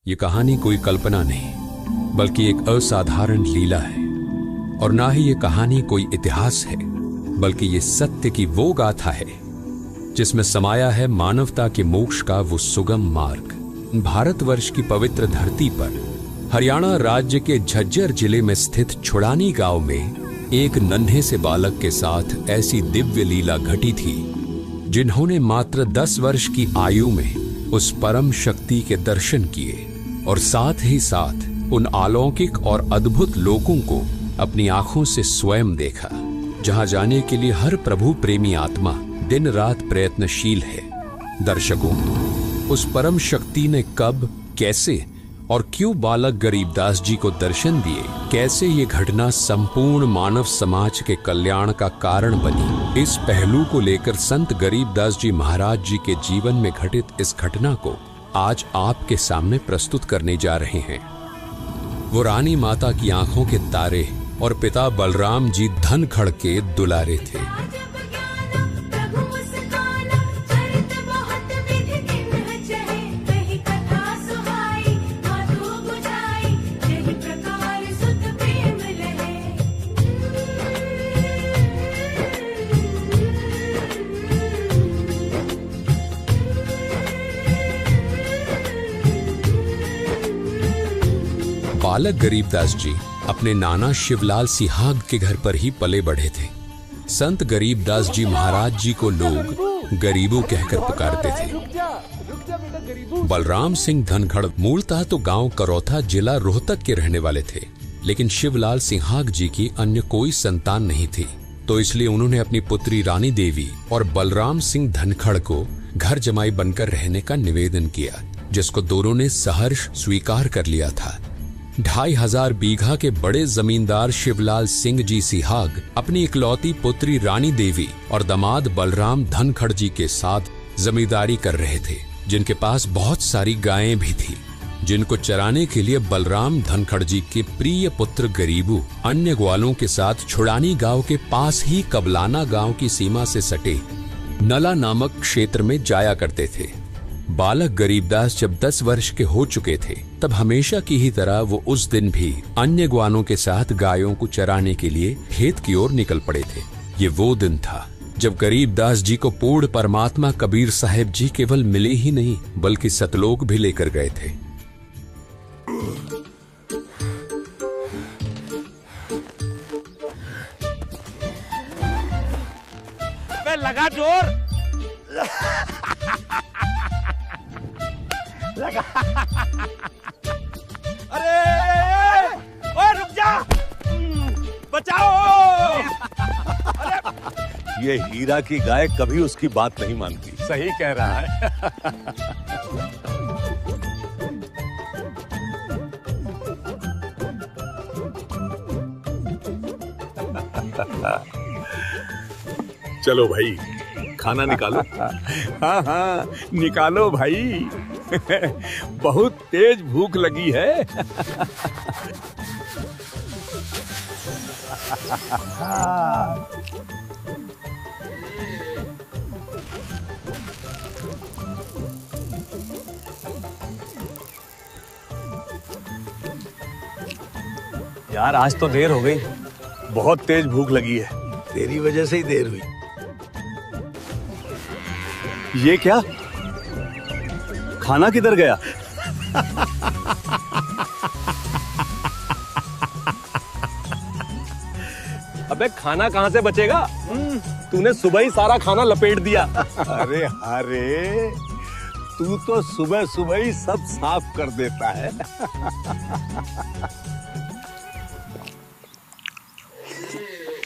ये कहानी कोई कल्पना नहीं, बल्कि एक असाधारण लीला है। और ना ही ये कहानी कोई इतिहास है, बल्कि ये सत्य की वो गाथा है जिसमें समाया है मानवता के मोक्ष का वो सुगम मार्ग। भारतवर्ष की पवित्र धरती पर हरियाणा राज्य के झज्जर जिले में स्थित छुड़ानी गांव में एक नन्हे से बालक के साथ ऐसी दिव्य लीला घटी थी, जिन्होंने मात्र 10 वर्ष की आयु में उस परम शक्ति के दर्शन किए और साथ ही साथ उन अलौकिक और अद्भुत लोकों को अपनी आंखों से स्वयं देखा, जहां जाने के लिए हर प्रभु प्रेमी आत्मा दिन रात प्रयत्नशील है। दर्शकों, उस परम शक्ति ने कब, कैसे और क्यों बालक गरीबदास जी को दर्शन दिए, कैसे ये घटना संपूर्ण मानव समाज के कल्याण का कारण बनी, इस पहलू को लेकर संत गरीबदास जी महाराज जी के जीवन में घटित इस घटना को आज आपके सामने प्रस्तुत करने जा रहे हैं। वो रानी माता की आंखों के तारे और पिता बलराम जी धनखड़ के दुलारे थे। बालक गरीबदास जी अपने नाना शिवलाल सिहाग के घर पर ही पले बढ़े थे। संत गरीबदास जी महाराज जी को लोग गरीबू कहकर पुकारते थे। बलराम सिंह धनखड़ मूलतः तो गांव करौथा जिला रोहतक के रहने वाले थे, लेकिन शिवलाल सिहाग जी की अन्य कोई संतान नहीं थी, तो इसलिए उन्होंने अपनी पुत्री रानी देवी और बलराम सिंह धनखड़ को घर जमाई बनकर रहने का निवेदन किया, जिसको दोनों ने सहर्ष स्वीकार कर लिया था। 2500 बीघा के बड़े जमींदार शिवलाल सिंह जी सिहाग अपनी इकलौती पुत्री रानी देवी और दामाद बलराम धनखड़ जी के साथ जमींदारी कर रहे थे, जिनके पास बहुत सारी गायें भी थी, जिनको चराने के लिए बलराम धनखड़ जी के प्रिय पुत्र गरीबू अन्य ग्वालों के साथ छुड़ानी गांव के पास ही कबलाना गांव की सीमा से सटे नला नामक क्षेत्र में जाया करते थे। बालक गरीबदास जब 10 वर्ष के हो चुके थे, तब हमेशा की ही तरह वो उस दिन भी अन्य ग्वालों के साथ गायों को चराने के लिए खेत की ओर निकल पड़े थे। ये वो दिन था जब गरीबदास जी को पूर्ण परमात्मा कबीर साहिब जी केवल मिले ही नहीं, बल्कि सतलोक भी लेकर गए थे। लगा जोर लगा। अरे ओए रुक जा, बचाओ। अरे ये हीरा की गाय कभी उसकी बात नहीं मानती। सही कह रहा है। चलो भाई, खाना निकालो। हाँ हाँ निकालो भाई। बहुत तेज भूख लगी है। यार आज तो देर हो गई, बहुत तेज भूख लगी है। तेरी वजह से ही देर हुई। ये क्या, खाना किधर गया? अबे खाना कहाँ से बचेगा? तूने सुबह ही सारा खाना लपेट दिया। अरे अरे, तू तो सुबह सुबह ही सब साफ कर देता है।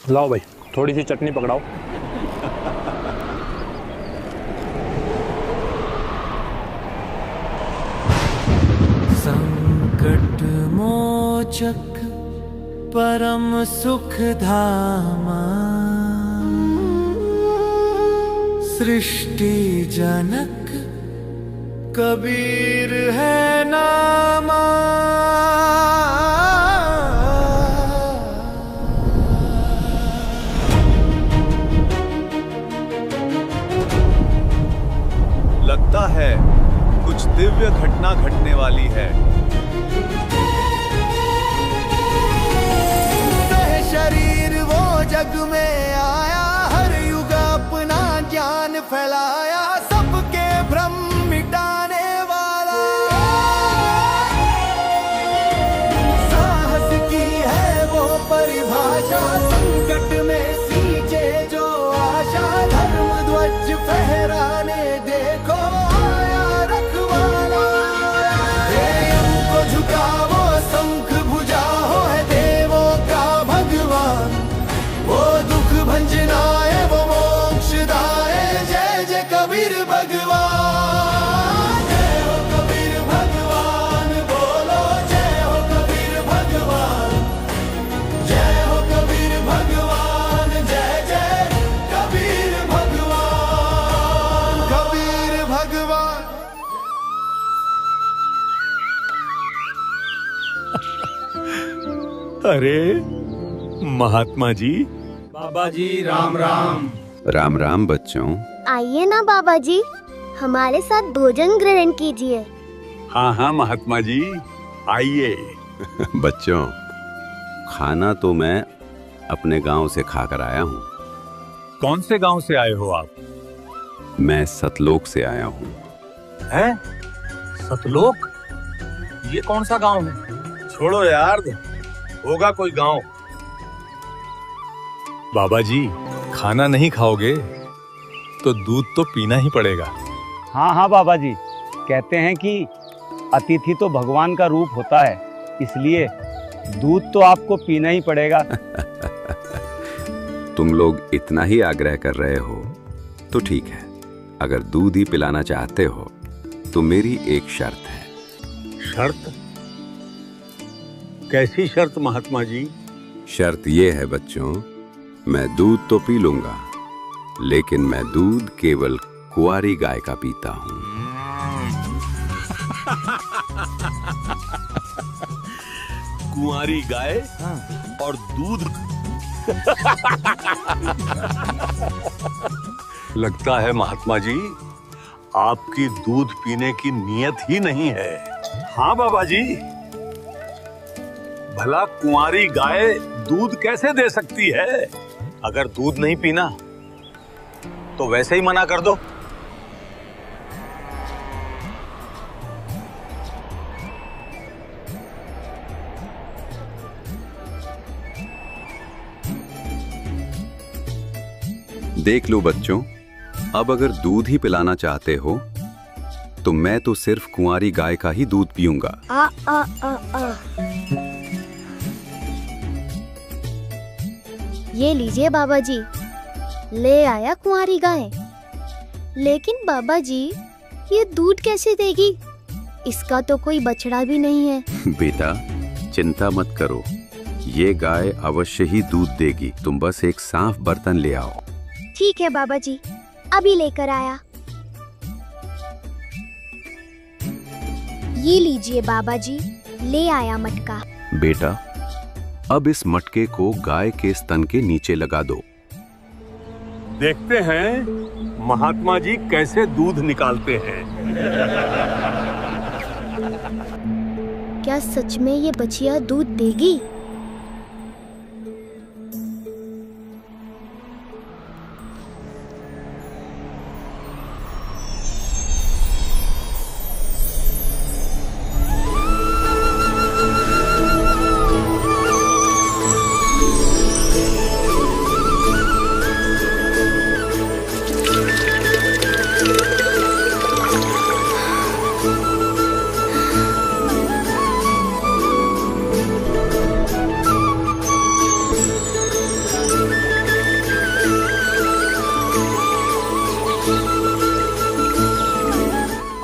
लाओ भाई, थोड़ी सी चटनी पकड़ाओ। संकट मोचक परम सुख धामा, सृष्टि जनक कबीर है नामा। लगता है कुछ दिव्य घटना घटना घटने वाली है। शरीर वो जग में आया, हर युग अपना ज्ञान फैलाया, सबके भ्रम मिटाने वाला। साहस की है वो परिभाषा, संकट में सींचे जो आशा, धर्म ध्वज फहराने देखो आया रखवाला। प्रेम को झुकावो शंख भुजा हो, है देवों का भगवान, वो दुख भंजनाए वो मोक्षदाए, जय जय कबीर भगवान। जय हो कबीर भगवान, बोलो जय हो कबीर भगवान, जय हो कबीर भगवान, जय जय कबीर भगवान, कबीर भगवान। अरे महात्मा जी। बाबा जी राम राम। राम राम बच्चों। आइए ना बाबा जी, हमारे साथ भोजन ग्रहण कीजिए। हाँ हाँ महात्मा जी, आइए। बच्चों, खाना तो मैं अपने गांव से खाकर आया हूँ। कौन से गांव से आए हो आप? मैं सतलोक से आया हूँ। हैं? सतलोक? ये कौन सा गांव है? छोड़ो यार, होगा कोई गांव। बाबा जी, खाना नहीं खाओगे तो दूध तो पीना ही पड़ेगा। हाँ हाँ बाबा जी, कहते हैं कि अतिथि तो भगवान का रूप होता है, इसलिए दूध तो आपको पीना ही पड़ेगा। तुम लोग इतना ही आग्रह कर रहे हो तो ठीक है। अगर दूध ही पिलाना चाहते हो तो मेरी एक शर्त है। शर्त? कैसी शर्त महात्मा जी? शर्त ये है बच्चों, मैं दूध तो पी लूंगा, लेकिन मैं दूध केवल कुंवारी गाय का पीता हूँ। कुंवारी गाय और दूध। लगता है महात्मा जी, आपकी दूध पीने की नीयत ही नहीं है। हाँ बाबा जी, भला कुंवारी गाय दूध कैसे दे सकती है? अगर दूध नहीं पीना तो वैसे ही मना कर दो। देख लो बच्चों, अब अगर दूध ही पिलाना चाहते हो तो मैं तो सिर्फ कुंवारी गाय का ही दूध पीऊंगा। ये लीजिए बाबा जी, ले आया कुंवारी गाय। लेकिन बाबा जी, ये दूध कैसे देगी? इसका तो कोई बछड़ा भी नहीं है। बेटा, चिंता मत करो, ये गाय अवश्य ही दूध देगी। तुम बस एक साफ बर्तन ले आओ। ठीक है बाबा जी, अभी लेकर आया। ये लीजिए बाबा जी, ले आया मटका। बेटा, अब इस मटके को गाय के स्तन के नीचे लगा दो। देखते हैं महात्मा जी कैसे दूध निकालते हैं। क्या सच में ये बछिया दूध देगी?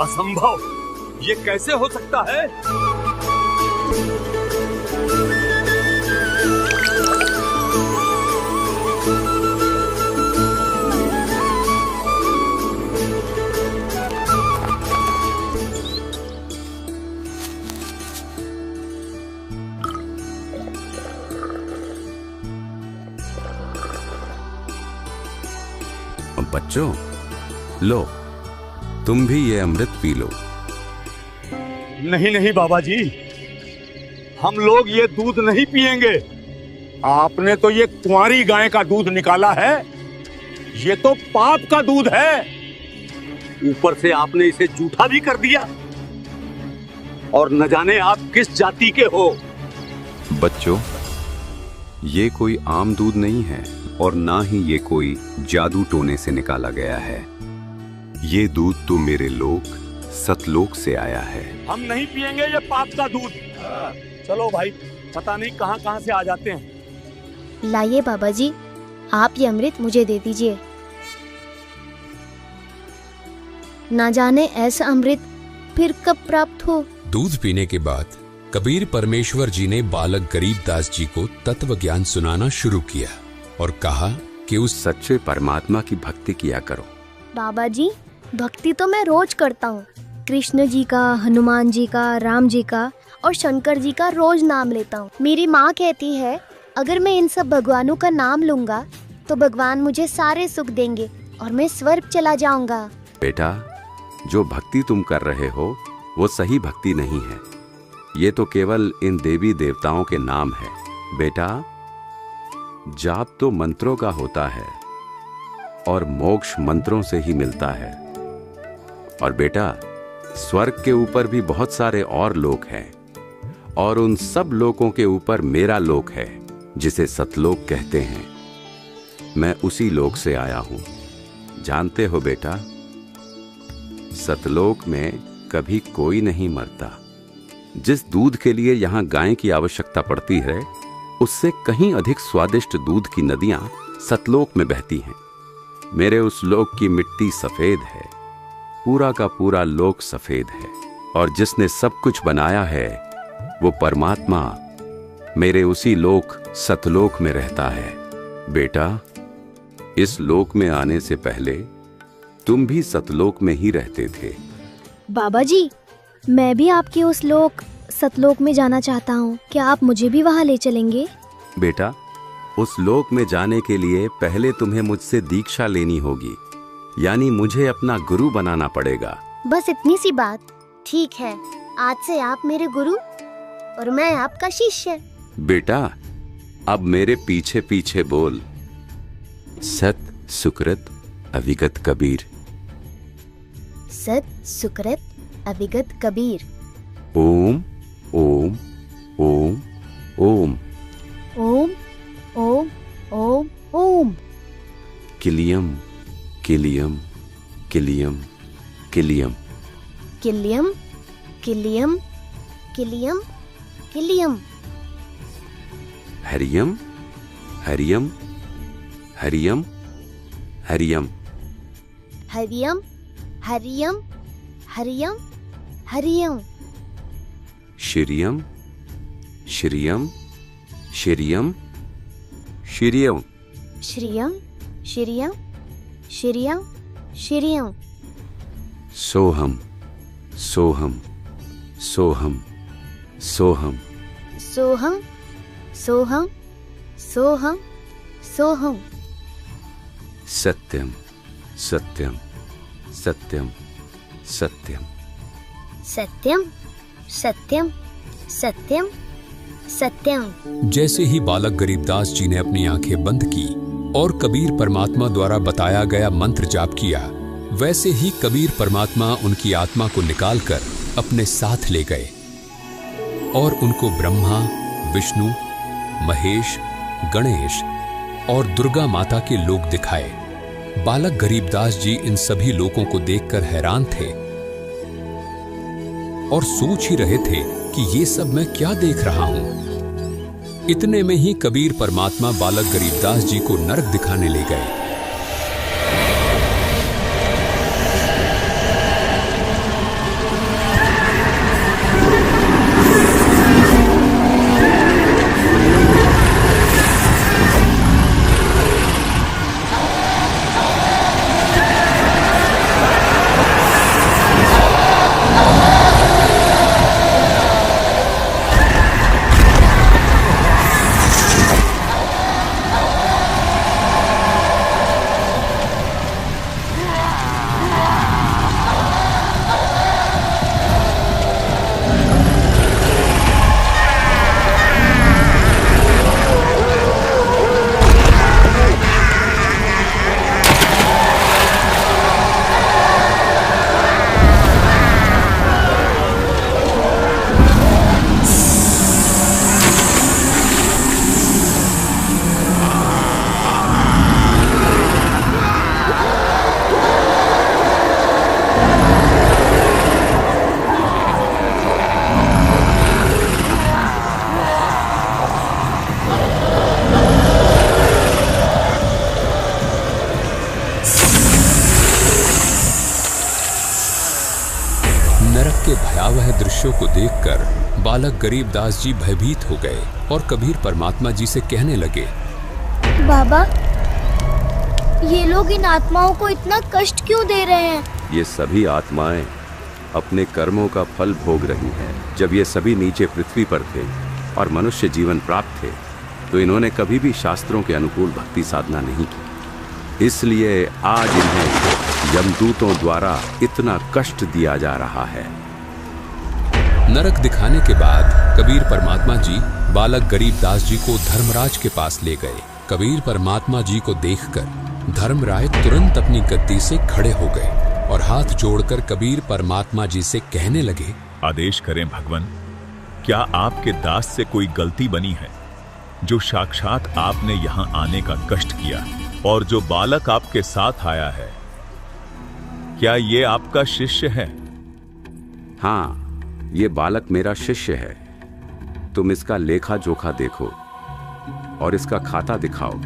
असंभव, ये कैसे हो सकता है? बच्चों, लो, तुम भी ये अमृत पी लो। नहीं नहीं बाबा जी, हम लोग ये दूध नहीं पिएंगे। आपने तो ये कुंवारी गाय का दूध निकाला है, ये तो पाप का दूध है। ऊपर से आपने इसे जूठा भी कर दिया, और न जाने आप किस जाति के हो। बच्चों, ये कोई आम दूध नहीं है और ना ही ये कोई जादू टोने से निकाला गया है। ये दूध तो मेरे लोक सतलोक से आया है। हम नहीं पिएंगे ये पाप का दूध। चलो भाई, पता नहीं कहां कहां से आ जाते हैं। लाइए बाबा जी, आप ये अमृत मुझे दे दीजिए। ना जाने ऐसा अमृत फिर कब प्राप्त हो। दूध पीने के बाद कबीर परमेश्वर जी ने बालक गरीबदास जी को तत्व ज्ञान सुनाना शुरू किया और कहा कि उस सच्चे परमात्मा की भक्ति किया करो। बाबा जी, भक्ति तो मैं रोज करता हूँ। कृष्ण जी का, हनुमान जी का, राम जी का और शंकर जी का रोज नाम लेता हूँ। मेरी माँ कहती है अगर मैं इन सब भगवानों का नाम लूंगा तो भगवान मुझे सारे सुख देंगे और मैं स्वर्ग चला जाऊंगा। बेटा, जो भक्ति तुम कर रहे हो वो सही भक्ति नहीं है। ये तो केवल इन देवी देवताओं के नाम है। बेटा, जाप तो मंत्रों का होता है और मोक्ष मंत्रों से ही मिलता है। और बेटा, स्वर्ग के ऊपर भी बहुत सारे और लोक हैं और उन सब लोकों के ऊपर मेरा लोक है जिसे सतलोक कहते हैं। मैं उसी लोक से आया हूं। जानते हो बेटा, सतलोक में कभी कोई नहीं मरता। जिस दूध के लिए यहां गाय की आवश्यकता पड़ती है, उससे कहीं अधिक स्वादिष्ट दूध की नदियां सतलोक में बहती हैं। मेरे उस लोक की मिट्टी सफेद है, पूरा का पूरा लोक सफेद है, और जिसने सब कुछ बनाया है वो परमात्मा मेरे उसी लोक सतलोक में रहता है। बेटा, इस लोक में आने से पहले तुम भी सतलोक में ही रहते थे। बाबा जी, मैं भी आपके उस लोक सतलोक में जाना चाहता हूँ। क्या आप मुझे भी वहाँ ले चलेंगे? बेटा, उस लोक में जाने के लिए पहले तुम्हें मुझसे दीक्षा लेनी होगी, यानी मुझे अपना गुरु बनाना पड़ेगा। बस इतनी सी बात। ठीक है, आज से आप मेरे गुरु और मैं आपका शिष्य। बेटा, अब मेरे पीछे पीछे बोल। सत सुकृत अविगत कबीर। सत सुकृत अविगत कबीर। ओम ओम ओम ओम। ओम ओम ओम ओम। किलियम किलियम किलियम किलियम। किलियम किलियम किलियम किलियम। हरियम हरियम हरियम हरियम। हरियम हरियम हरियम हरियम। श्रियम श्रियम श्रियम श्रियम। श्रियम श्रियम श्रियम श्रियम। सोहम सोहम सोहम सोहम। सोहम सोहम सोहम सोहम। सत्यम सत्यम सत्यम सत्यम। सत्यम सत्यम सत्यम सत्यम। जैसे ही बालक गरीबदास जी ने अपनी आंखें बंद की और कबीर परमात्मा द्वारा बताया गया मंत्र जाप किया, वैसे ही कबीर परमात्मा उनकी आत्मा को निकालकर अपने साथ ले गए और उनको ब्रह्मा, विष्णु, महेश, गणेश और दुर्गा माता के लोक दिखाए। बालक गरीबदास जी इन सभी लोकों को देखकर हैरान थे और सोच ही रहे थे कि ये सब मैं क्या देख रहा हूं। इतने में ही कबीर परमात्मा बालक गरीबदास जी को नरक दिखाने ले गए। दृश्यों को देखकर बालक गरीबदास जी भयभीत हो गए और कबीर परमात्मा जी से कहने लगे, बाबा, ये लोग इन आत्माओं को इतना कष्ट क्यों दे रहे हैं? ये सभी आत्माएं अपने कर्मों का फल भोग रही हैं। जब ये सभी नीचे पृथ्वी पर थे और मनुष्य जीवन प्राप्त थे, तो इन्होंने कभी भी शास्त्रों के अनुकूल भक्ति साधना नहीं की। इसलिए आज इन्हें यमदूतों द्वारा इतना कष्ट दिया जा रहा है। नरक दिखाने के बाद कबीर परमात्मा जी बालक गरीबदास जी को धर्मराज के पास ले गए। कबीर परमात्मा जी को देखकर धर्मराय तुरंत अपनी गद्दी से खड़े हो गए और हाथ जोड़कर कबीर परमात्मा जी से कहने लगे, आदेश करें भगवान, क्या आपके दास से कोई गलती बनी है जो साक्षात आपने यहाँ आने का कष्ट किया? और जो बालक आपके साथ आया है, क्या ये आपका शिष्य है? हाँ, ये बालक मेरा शिष्य है। तुम इसका लेखा जोखा देखो और इसका खाता दिखाओ।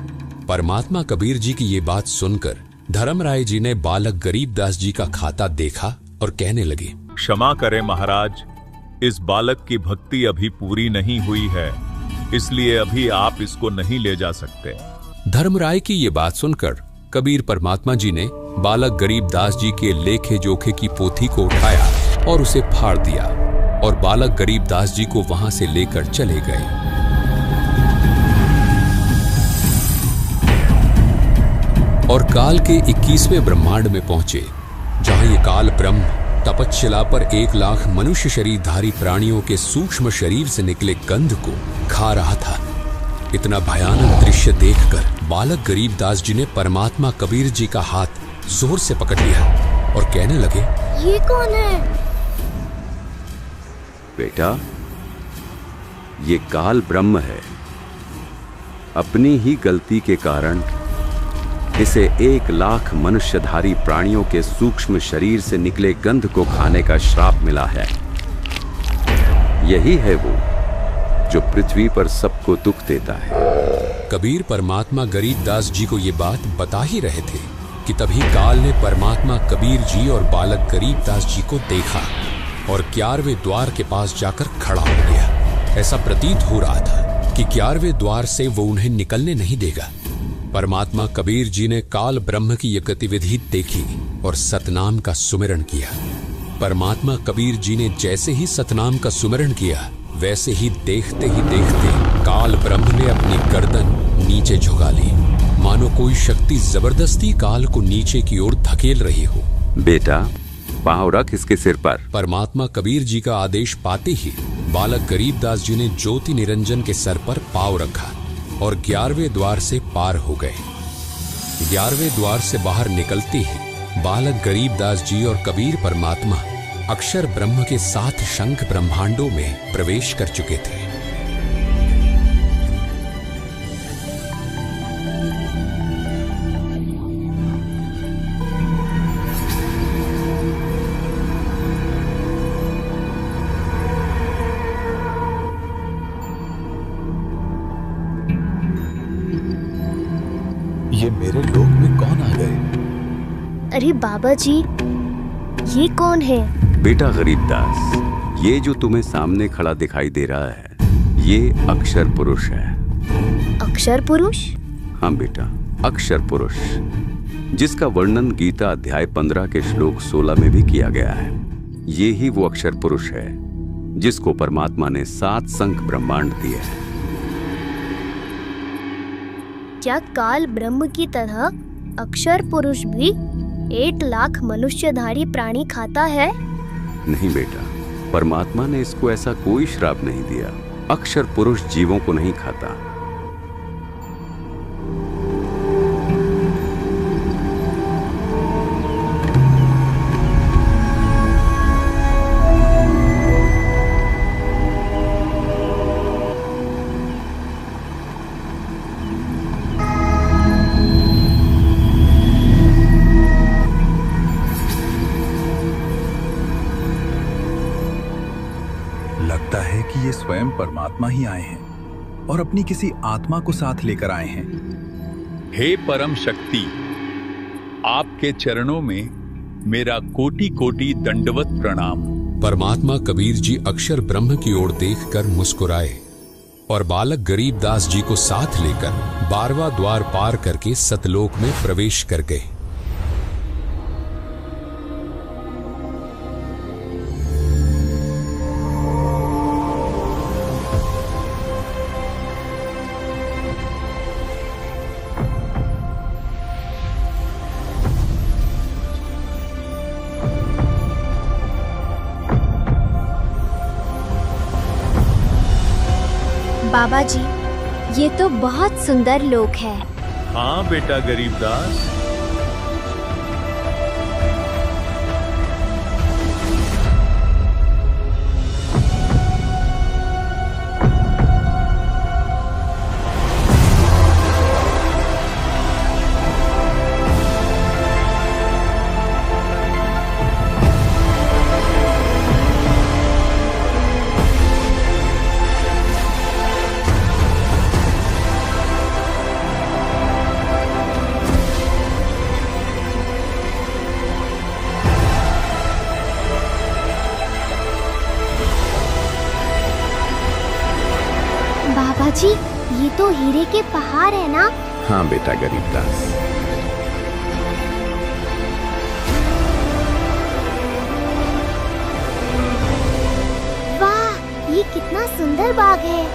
परमात्मा कबीर जी की ये बात सुनकर धर्मराय जी ने बालक गरीबदास जी का खाता देखा और कहने लगे, क्षमा करें महाराज, इस बालक की भक्ति अभी पूरी नहीं हुई है, इसलिए अभी आप इसको नहीं ले जा सकते। धर्मराय की ये बात सुनकर कबीर परमात्मा जी ने बालक गरीबदास जी के लेखे जोखे की पोथी को उठाया और उसे फाड़ दिया और बालक गरीबदास जी को वहां से लेकर चले गए। और काल के 21वें ब्रह्मांड में पहुंचे, जहां ये काल ब्रह्म तपस्शिला पर 1 लाख मनुष्य शरीरधारी प्राणियों के सूक्ष्म शरीर से निकले गंध को खा रहा था। इतना भयानक दृश्य देखकर बालक गरीबदास जी ने परमात्मा कबीर जी का हाथ जोर से पकड़ लिया और कहने लगे, ये कौन है? बेटा, ये काल ब्रह्म है। अपनी ही गलती के कारण इसे 1 लाख मनुष्यधारी प्राणियों के सूक्ष्म शरीर से निकले गंध को खाने का श्राप मिला है। यही है वो जो पृथ्वी पर सबको दुख देता है। कबीर परमात्मा गरीबदास जी को ये बात बता ही रहे थे कि तभी काल ने परमात्मा कबीर जी और बालक गरीबदास जी को देखा और 11वें द्वार के पास जाकर खड़ा हो गया। ऐसा प्रतीत हो रहा था कि 11वें द्वार से वो उन्हें निकलने नहीं देगा। परमात्मा कबीर जी ने काल ब्रह्म की यह गतिविधि देखी और सतनाम का सुमिरन किया। परमात्मा कबीर जी ने जैसे ही सतनाम का सुमिरन किया, वैसे ही देखते काल ब्रह्म ने अपनी गर्दन नीचे झुका ली, मानो कोई शक्ति जबरदस्ती काल को नीचे की ओर धकेल रही हो। बेटा, पांव रख इसके सिर पर। परमात्मा कबीर जी का आदेश पाते ही बालक गरीबदास जी ने ज्योति निरंजन के सर पर पांव रखा और 11वें द्वार से पार हो गए। 11वें द्वार से बाहर निकलते ही बालक गरीबदास जी और कबीर परमात्मा अक्षर ब्रह्म के 7 शंख ब्रह्मांडों में प्रवेश कर चुके थे। ये मेरे लोक में कौन आ गए? अरे बाबा जी, ये कौन है? बेटा गरीबदास, ये जो तुम्हें सामने खड़ा दिखाई दे रहा है, ये अक्षर पुरुष है। अक्षर पुरुष? हाँ बेटा, अक्षर पुरुष, जिसका वर्णन गीता अध्याय 15 के श्लोक 16 में भी किया गया है। ये ही वो अक्षर पुरुष है जिसको परमात्मा ने 7 शंख ब्रह्मांड दिए हैं। क्या काल ब्रह्म की तरह अक्षर पुरुष भी 1 लाख मनुष्यधारी प्राणी खाता है? नहीं बेटा, परमात्मा ने इसको ऐसा कोई श्राप नहीं दिया। अक्षर पुरुष जीवों को नहीं खाता। लगता है कि ये स्वयं परमात्मा ही आए हैं और अपनी किसी आत्मा को साथ लेकर आए हैं। हे परम शक्ति, आपके चरणों में मेरा कोटि कोटि दंडवत प्रणाम। परमात्मा कबीर जी अक्षर ब्रह्म की ओर देखकर मुस्कुराए और बालक गरीबदास जी को साथ लेकर 12वां द्वार पार करके सतलोक में प्रवेश कर गए। बाबा जी, ये तो बहुत सुंदर लोक है। हाँ बेटा गरीबदास, बाबा जी, ये तो हीरे के पहाड़ है ना? हाँ बेटा गरीबदास। वाह, ये कितना सुंदर बाग है।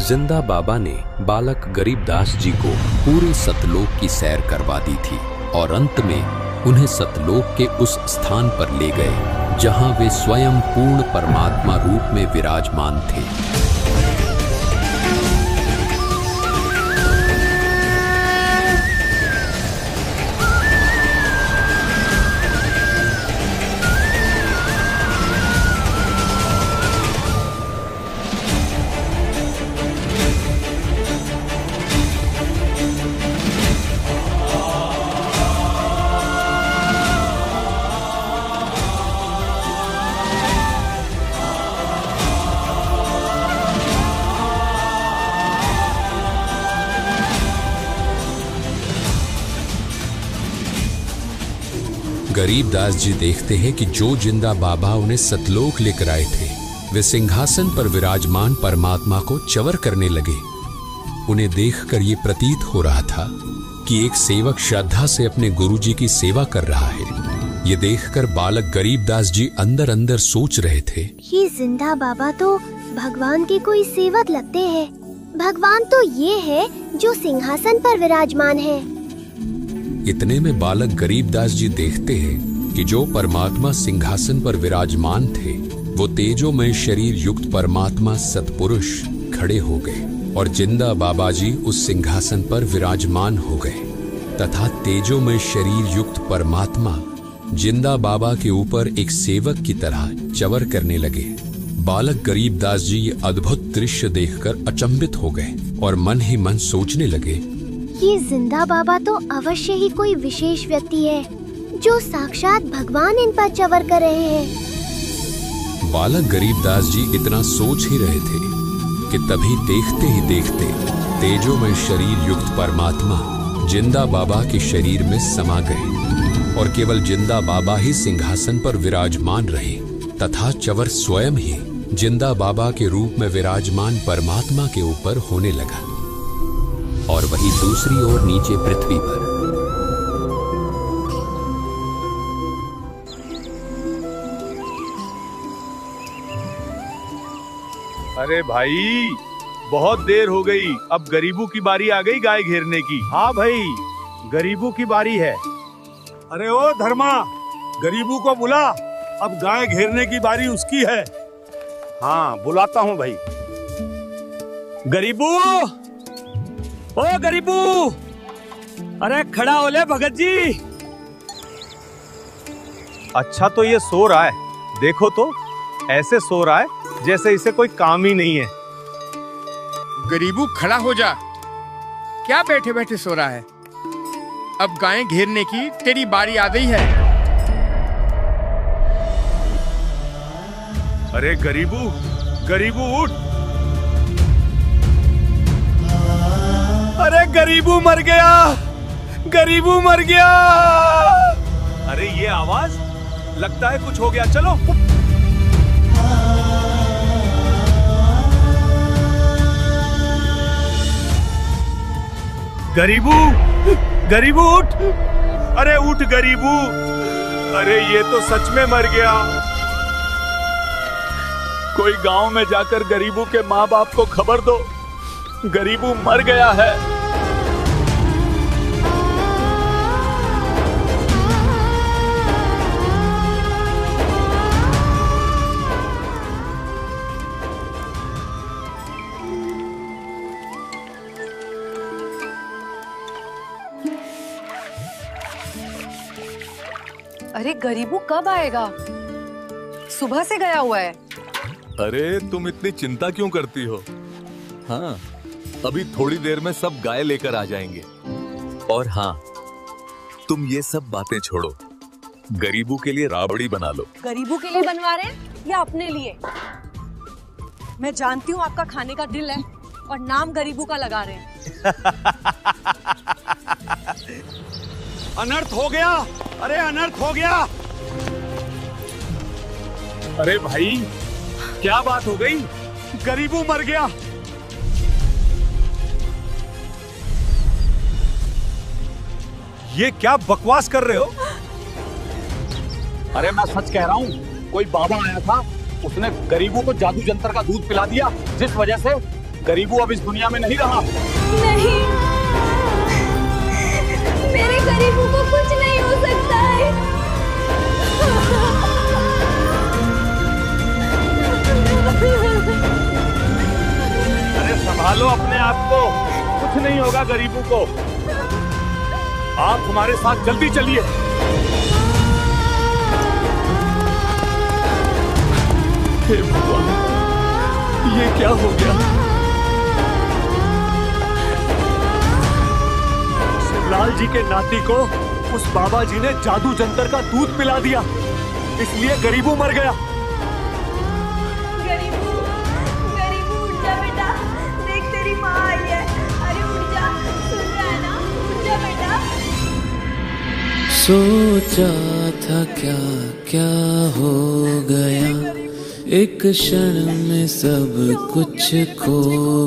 जिंदा बाबा ने बालक गरीबदास जी को पूरे सतलोक की सैर करवा दी थी और अंत में उन्हें सतलोक के उस स्थान पर ले गए जहां वे स्वयं पूर्ण परमात्मा रूप में विराजमान थे। गरीबदास जी देखते हैं कि जो जिंदा बाबा उन्हें सतलोक लेकर आए थे वे सिंहासन पर विराजमान परमात्मा को च्वर करने लगे। उन्हें देखकर ये प्रतीत हो रहा था कि एक सेवक श्रद्धा से अपने गुरुजी की सेवा कर रहा है। ये देखकर बालक गरीबदास जी अंदर अंदर सोच रहे थे, ये जिंदा बाबा तो भगवान के कोई सेवक लगते हैं। भगवान तो ये है जो सिंहासन पर विराजमान है। इतने में बालक गरीबदास जी देखते हैं कि जो परमात्मा सिंहासन पर विराजमान थे वो तेजोमय शरीर युक्त परमात्मा सतपुरुष खड़े हो गए और जिंदा बाबा जी उस सिंहासन पर विराजमान हो गए तथा तेजोमय शरीर युक्त परमात्मा जिंदा बाबा के ऊपर एक सेवक की तरह च्वर करने लगे। बालक गरीबदास जी ये अद्भुत दृश्य देखकर अचंभित हो गए और मन ही मन सोचने लगे, ये जिंदा बाबा तो अवश्य ही कोई विशेष व्यक्ति है जो साक्षात भगवान इन पर च्वर कर रहे हैं। बालक गरीबदास जी इतना सोच ही रहे थे कि तभी देखते ही देखते तेजोमय शरीर युक्त परमात्मा जिंदा बाबा के शरीर में समा गए और केवल जिंदा बाबा ही सिंहासन पर विराजमान रहे तथा च्वर स्वयं ही जिंदा बाबा के रूप में विराजमान परमात्मा के ऊपर होने लगा। और वही दूसरी ओर नीचे पृथ्वी पर अरे भाई बहुत देर हो गई, अब गरीबों की बारी आ गई गाय घेरने की। हाँ भाई, गरीबों की बारी है। अरे ओ धर्मा, गरीबों को बुला। अब गाय घेरने की बारी उसकी है। हाँ, बुलाता हूँ भाई। गरीबू, ओ गरीबू, अरे खड़ा हो ले भगत जी। अच्छा तो ये सो रहा है, देखो तो ऐसे सो रहा है जैसे इसे कोई काम ही नहीं है। गरीबू खड़ा हो जा, क्या बैठे बैठे सो रहा है? अब गायें घेरने की तेरी बारी आ गई है। अरे गरीबू, गरीबू उठ। अरे गरीबू मर गया, गरीबू मर गया। अरे ये आवाज, लगता है कुछ हो गया, चलो। गरीबू, गरीबू उठ। अरे उठ गरीबू, अरे ये तो सच में मर गया। कोई गांव में जाकर गरीबू के माँ बाप को खबर दो, गरीबू मर गया है। अरे गरीबू कब आएगा? सुबह से गया हुआ है। अरे तुम इतनी चिंता क्यों करती हो? हाँ, अभी थोड़ी देर में सब गाय लेकर आ जाएंगे। और हाँ, तुम ये सब बातें छोड़ो, गरीबू के लिए राबड़ी बना लो। गरीबू के लिए बनवा रहे हैं या अपने लिए? मैं जानती हूँ आपका खाने का दिल है और नाम गरीबू का लगा रहे हैं। अनर्थ हो गया, अरे अनर्थ हो गया। अरे भाई, क्या बात हो गई? गरीबू मर गया। ये क्या बकवास कर रहे हो? अरे मैं सच कह रहा हूँ, कोई बाबा आया था, उसने गरीबू को जादू जंतर का दूध पिला दिया, जिस वजह से गरीबू अब इस दुनिया में नहीं रहा। नहीं, मेरे गरीबू को कुछ नहीं हो सकता है। अरे संभालो अपने आप को, कुछ नहीं होगा गरीबू को। आप हमारे साथ जल्दी चलिए। हे भगवान, ये क्या हो गया? शिवलाल जी के नाती को उस बाबा जी ने जादू जंतर का दूध पिला दिया, इसलिए गरीबू मर गया। गरीबू, गरीबू उठ जा बेटा, देख तेरी माँ आई है। अरे उठ जा, सुन रहा है ना? उठ जा बेटा। सोचा था क्या क्या हो गया, एक क्षण में सब कुछ खो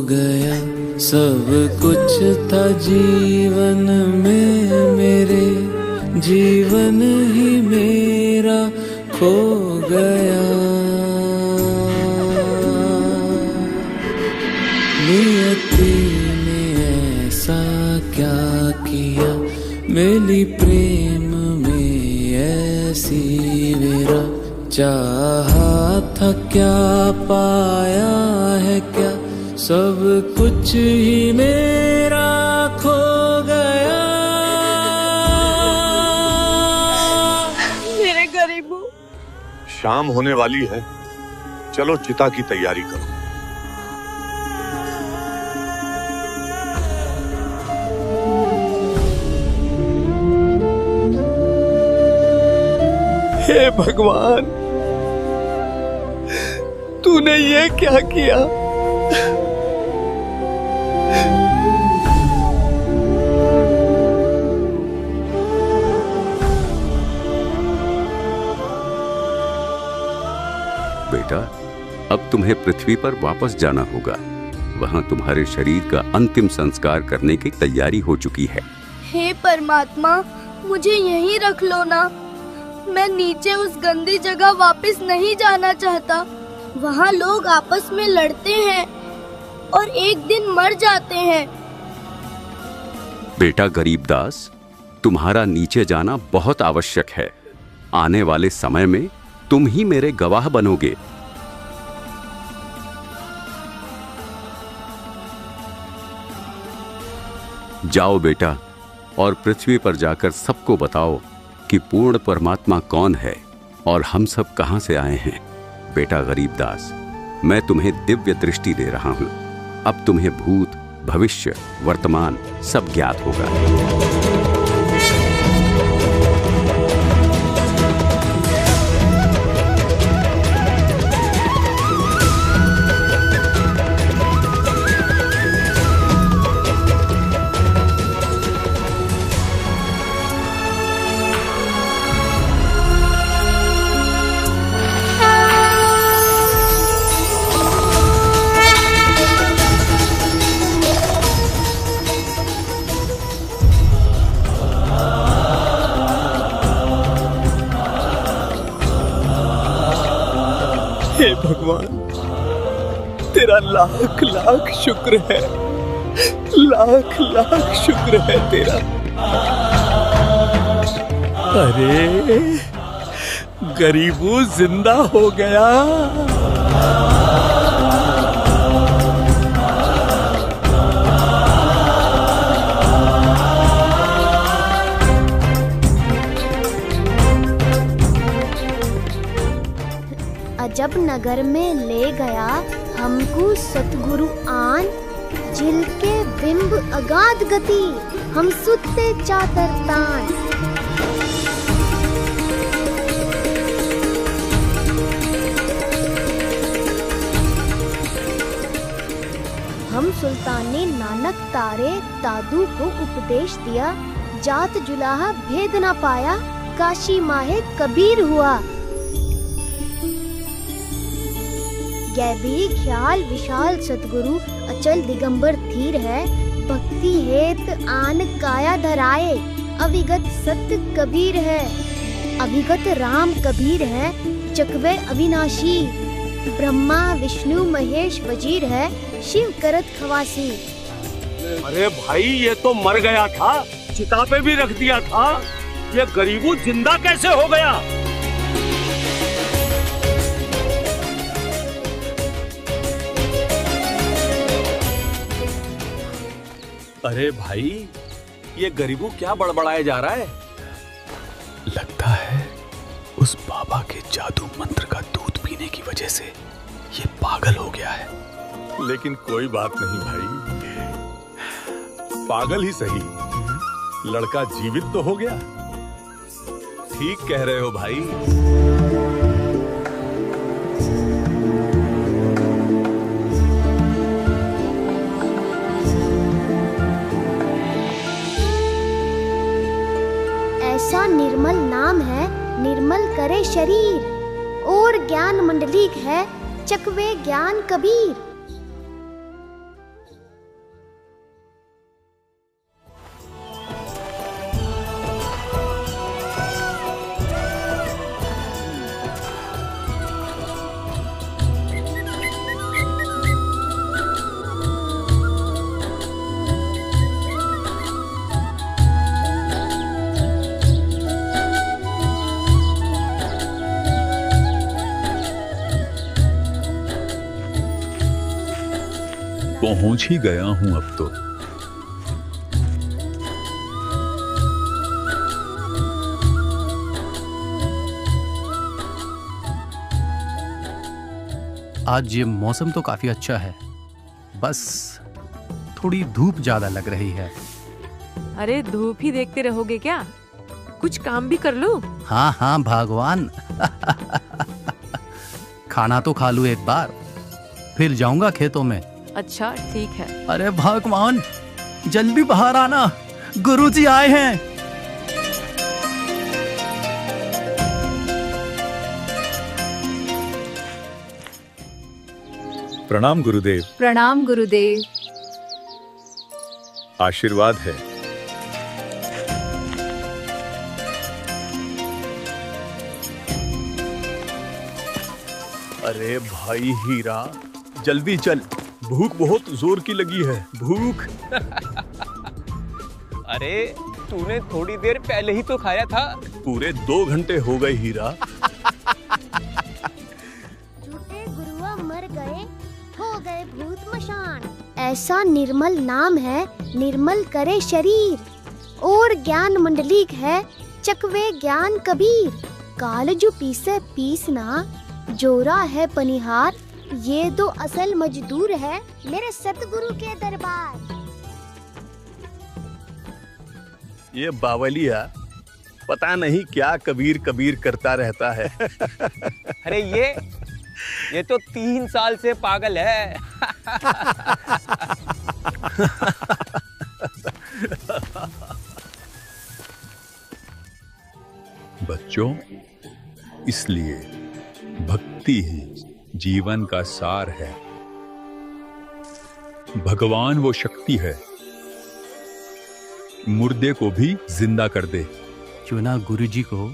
गया। सब कुछ था जीवन में मेरे, जीवन ही मेरा खो गया। नियति ने ऐसा क्या किया, मेरी प्रेम में ऐसी मेरा। चाहा था क्या पाया है क्या, सब कुछ ही मेरा खो गया। मेरे गरीबू। शाम होने वाली है, चलो चिता की तैयारी करो। हे भगवान, तूने ये क्या किया? बेटा, अब तुम्हें पृथ्वी पर वापस जाना होगा। वहां तुम्हारे शरीर का अंतिम संस्कार करने की तैयारी हो चुकी है। हे परमात्मा, मुझे यहीं रख लो ना। मैं नीचे उस गंदी जगह वापस नहीं जाना चाहता। वहाँ लोग आपस में लड़ते हैं और एक दिन मर जाते हैं। बेटा गरीबदास, तुम्हारा नीचे जाना बहुत आवश्यक है। आने वाले समय में तुम ही मेरे गवाह बनोगे। जाओ बेटा, और पृथ्वी पर जाकर सबको बताओ कि पूर्ण परमात्मा कौन है और हम सब कहां से आए हैं। बेटा गरीबदास, मैं तुम्हें दिव्य दृष्टि दे रहा हूं। अब तुम्हें भूत, भविष्य, वर्तमान सब ज्ञात होगा। हे भगवान, तेरा लाख लाख शुक्र है, लाख लाख शुक्र है तेरा। अरे गरीबू जिंदा हो गया। अजब नगर में ले गया हमको सतगुरु आन, जिल के बिंब अगाध गति हम सुते चातर तान। हम सुल्ताने नानक तारे दादू को उपदेश दिया, जात जुलाहा भेद ना पाया, काशी माहे कबीर हुआ। गैबी ख्याल विशाल सतगुरु अचल दिगंबर धीर है, भक्ति हेत आन काया धराए, अविगत सत्य कबीर है। अविगत राम कबीर है, चकवे अविनाशी, ब्रह्मा विष्णु महेश वजीर है, शिव करत खवासी। अरे भाई, ये तो मर गया था, चिता पे भी रख दिया था, ये गरीबू जिंदा कैसे हो गया? अरे भाई, ये गरीबू क्या बड़बड़ाया जा रहा है? लगता है उस बाबा के जादू मंत्र का दूध पीने की वजह से ये पागल हो गया है। लेकिन कोई बात नहीं भाई, पागल ही सही, लड़का जीवित तो हो गया। ठीक कह रहे हो भाई। ऐसा निर्मल नाम है, निर्मल करे शरीर, और ज्ञान मंडलीक है, चकवे ज्ञान कबीर। पहुंच ही गया हूं अब तो। आज ये मौसम तो काफी अच्छा है, बस थोड़ी धूप ज्यादा लग रही है। अरे धूप ही देखते रहोगे क्या? कुछ काम भी कर लो। हाँ हाँ भगवान। खाना तो खा लूं एक बार, फिर जाऊंगा खेतों में। अच्छा ठीक है। अरे भगवान, जल्दी बाहर आना, गुरुजी आए हैं। प्रणाम गुरुदेव। प्रणाम गुरुदेव। आशीर्वाद है। अरे भाई हीरा, जल्दी चल, भूख बहुत जोर की लगी है, भूख। अरे तूने थोड़ी देर पहले ही तो खाया था। पूरे 2 घंटे हो गए हीरा। ऐसा निर्मल नाम है, निर्मल करे शरीर। और ज्ञान मंडलिक है, चकवे ज्ञान कबीर। काल जो पीसे पीसना, जोरा है पनिहार। ये तो असल मजदूर है मेरे सतगुरु के दरबार। ये बावलिया पता नहीं क्या कबीर कबीर करता रहता है। अरे ये तो 3 साल से पागल है। बच्चों, इसलिए भक्ति ही जीवन का सार है। भगवान वो शक्ति है, मुर्दे को भी जिंदा कर दे। क्यों ना गुरुजी को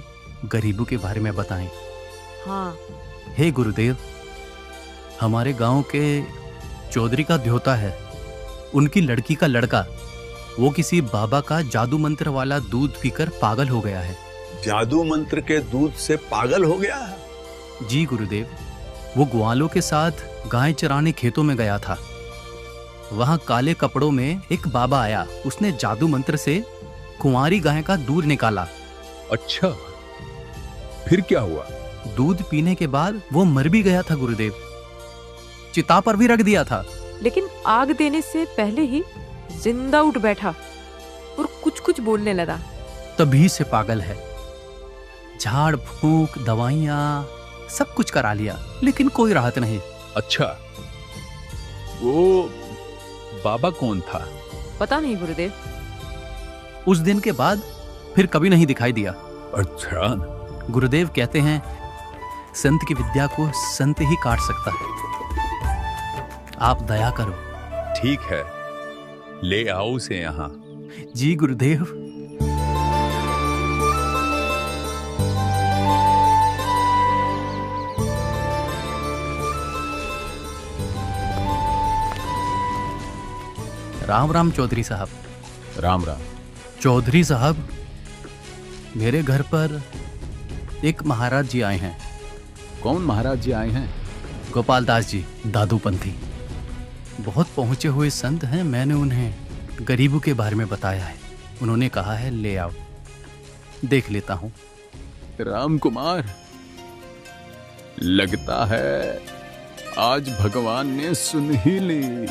गरीबों के बारे में बताएं। हाँ। हे गुरुदेव, हमारे गांव के चौधरी का ध्योता है, उनकी लड़की का लड़का, वो किसी बाबा का जादू मंत्र वाला दूध पीकर पागल हो गया है। जादू मंत्र के दूध से पागल हो गया? जी गुरुदेव, वो ग्वालों के साथ गाय चराने खेतों में गया था। वहां काले कपड़ों में एक बाबा आया, उसने जादू मंत्र से कुंवारी गाय का दूध निकाला। अच्छा, फिर क्या हुआ? दूध पीने के बाद वो मर भी गया था गुरुदेव, चिता पर भी रख दिया था। लेकिन आग देने से पहले ही जिंदा उठ बैठा और कुछ कुछ बोलने लगा। तभी से पागल है। झाड़ फूंक, दवाइयां, सब कुछ करा लिया, लेकिन कोई राहत नहीं। अच्छा, वो बाबा कौन था? पता नहीं गुरुदेव। उस दिन के बाद फिर कभी नहीं दिखाई दिया। अच्छा। गुरुदेव कहते हैं, संत की विद्या को संत ही काट सकता है। आप दया करो। ठीक है, ले आओ उसे यहाँ। जी गुरुदेव। राम राम चौधरी साहब। राम राम। चौधरी साहब, मेरे घर पर एक महाराज जी आए हैं। कौन महाराज जी आए हैं? गोपाल दास जी, दादूपंथी। बहुत पहुंचे हुए संत हैं। मैंने उन्हें गरीबों के बारे में बताया है। उन्होंने कहा है ले आओ, देख लेता हूं। राम कुमार, लगता है आज भगवान ने सुन ही ली।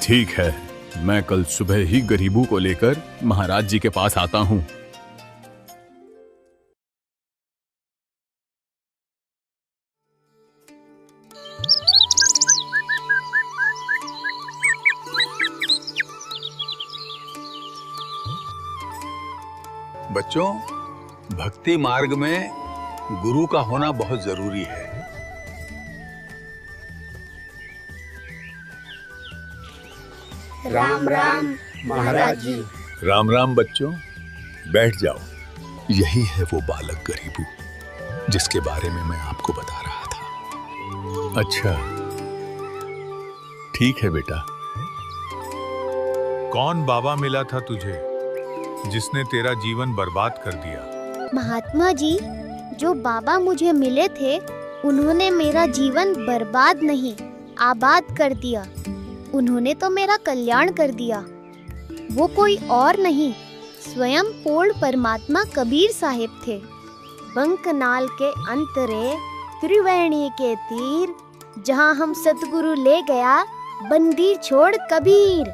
ठीक है, मैं कल सुबह ही गरीबों को लेकर महाराज जी के पास आता हूं। बच्चों, भक्ति मार्ग में गुरु का होना बहुत जरूरी है। राम राम महाराज जी। राम राम बच्चों, बैठ जाओ। यही है वो बालक गरीबू जिसके बारे में मैं आपको बता रहा था। अच्छा, ठीक है बेटा। कौन बाबा मिला था तुझे जिसने तेरा जीवन बर्बाद कर दिया? महात्मा जी, जो बाबा मुझे मिले थे, उन्होंने मेरा जीवन बर्बाद नहीं, आबाद कर दिया। उन्होंने तो मेरा कल्याण कर दिया। वो कोई और नहीं, स्वयं पूर्ण परमात्मा कबीर साहिब थे। बंकनाल के अंतरे त्रिवेणी के तीर, जहाँ हम सतगुरु ले गया बंदी छोड़ कबीर।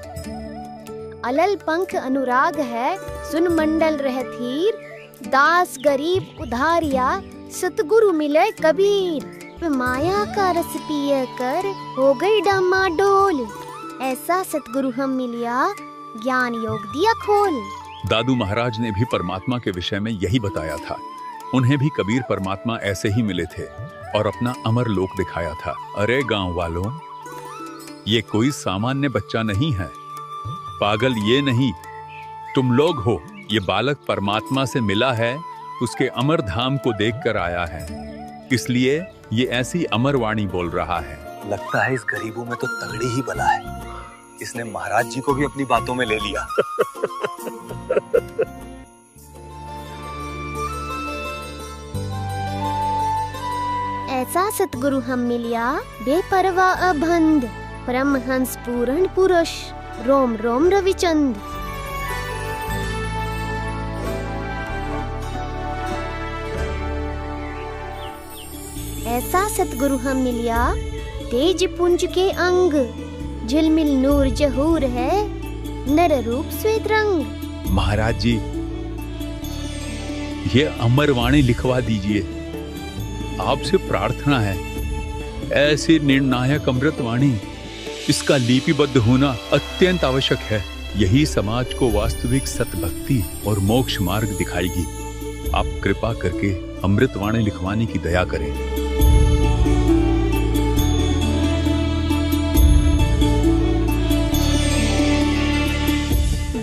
अलल पंख अनुराग है, सुन मंडल रह थीर। दास गरीब उधारिया, सतगुरु मिले कबीर। माया का रस पिए कर हो गई डामाडोल। ऐसा सतगुरु हम मिलिया, ज्ञान योग दिया खोल। दादू महाराज ने भी परमात्मा के विषय में यही बताया था। उन्हें भी कबीर परमात्मा ऐसे ही मिले थे और अपना अमर लोक दिखाया था। अरे गांव वालों, ये कोई सामान्य बच्चा नहीं है। पागल ये नहीं, तुम लोग हो। ये बालक परमात्मा से मिला है, उसके अमर धाम को देखकर आया है, इसलिए ये ऐसी अमर वाणी बोल रहा है। लगता है इस गरीबों में तो तगड़ी ही बला है। इसने महाराज जी को भी अपनी बातों में ले लिया। ऐसा सतगुरु हम मिलिया, बेपरवाह अबंध। परमहंस पूर्ण पुरुष रोम रोम रविचंद। ऐसा सतगुरु हम मिलिया, तेज पुंज के अंग, झिलमिल नूर जहूर है, नर रूप श्वेत रंग। महाराज जी, ये अमर वाणी लिखवा दीजिए। आपसे प्रार्थना है, ऐसी निर्णायक अमृत वाणी, इसका लिपिबद्ध होना अत्यंत आवश्यक है। यही समाज को वास्तविक सतभक्ति और मोक्ष मार्ग दिखाएगी। आप कृपा करके अमृत वाणी लिखवाने की दया करें।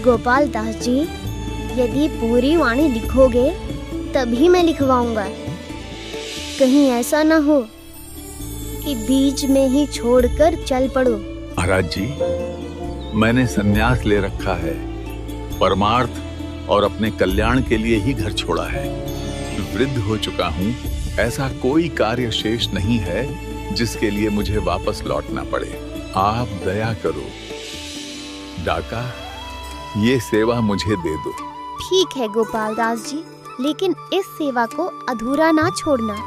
गोपाल दास जी, यदि पूरी वाणी लिखोगे तभी मैं लिखवाऊंगा। कहीं ऐसा ना हो कि बीच में ही छोड़कर चल पड़ो। महाराज जी, मैंने संन्यास ले रखा है, परमार्थ और अपने कल्याण के लिए ही घर छोड़ा है। वृद्ध हो चुका हूँ, ऐसा कोई कार्य शेष नहीं है जिसके लिए मुझे वापस लौटना पड़े। आप दया करो, डाका, ये सेवा मुझे दे दो। ठीक है गोपाल दास जी, लेकिन इस सेवा को अधूरा ना छोड़ना।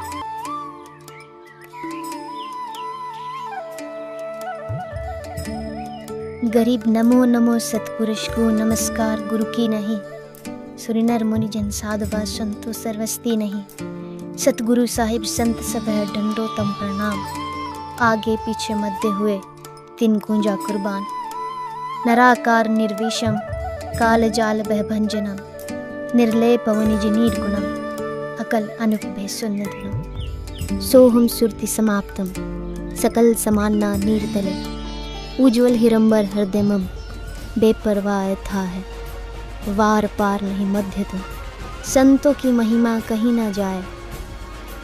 गरीब नमो नमो सतपुरुष को नमस्कार गुरु की नहीं, सुरिनर मुनि जन साधवा संतो सर्वस्ती नहीं। सतगुरु साहिब संत सब है डंडो तम प्रणाम, आगे पीछे मध्य हुए तीन गुंजा कुर्बान। नराकार निर्विषम काल जाल भयभंजनम, निर्लय पवनिज निर्गुणम, अकल अनुपभय सुन्नतनम। सोहम सुरति समाप्तम, सकल समान्ना नीरतले, उज्ज्वल हिरंबर हृदयमम, बेपरवाह था है, वार पार नहीं मध्य तुम। संतों की महिमा कहीं ना जाए,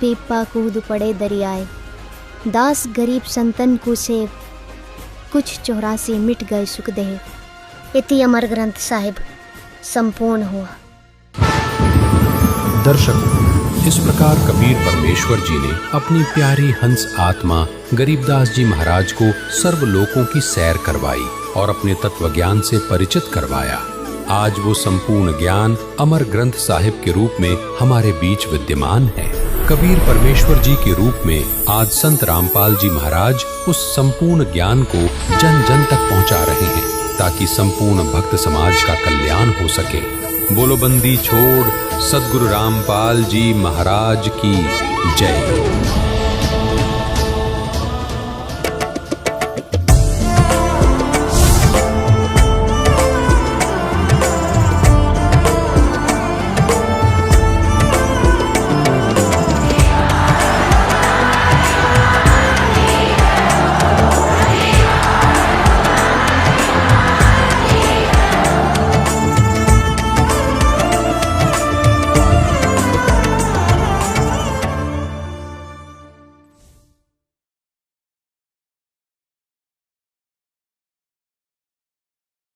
पीपा कूद पड़े दरियाए। दास गरीब संतन को सेव, कुछ 84 मिट गए सुख देह। इति अमर ग्रंथ साहिब संपूर्ण हुआ। दर्शकों, इस प्रकार कबीर परमेश्वर जी ने अपनी प्यारी हंस आत्मा गरीबदास जी महाराज को सर्वलोकों की सैर करवाई और अपने तत्व ज्ञान से परिचित करवाया। आज वो संपूर्ण ज्ञान अमर ग्रंथ साहिब के रूप में हमारे बीच विद्यमान है। कबीर परमेश्वर जी के रूप में आज संत रामपाल जी महाराज उस संपूर्ण ज्ञान को जन जन तक पहुंचा रहे हैं, ताकि संपूर्ण भक्त समाज का कल्याण हो सके। बोलो बंदी छोड़ सद्गुरु रामपाल जी महाराज की जय।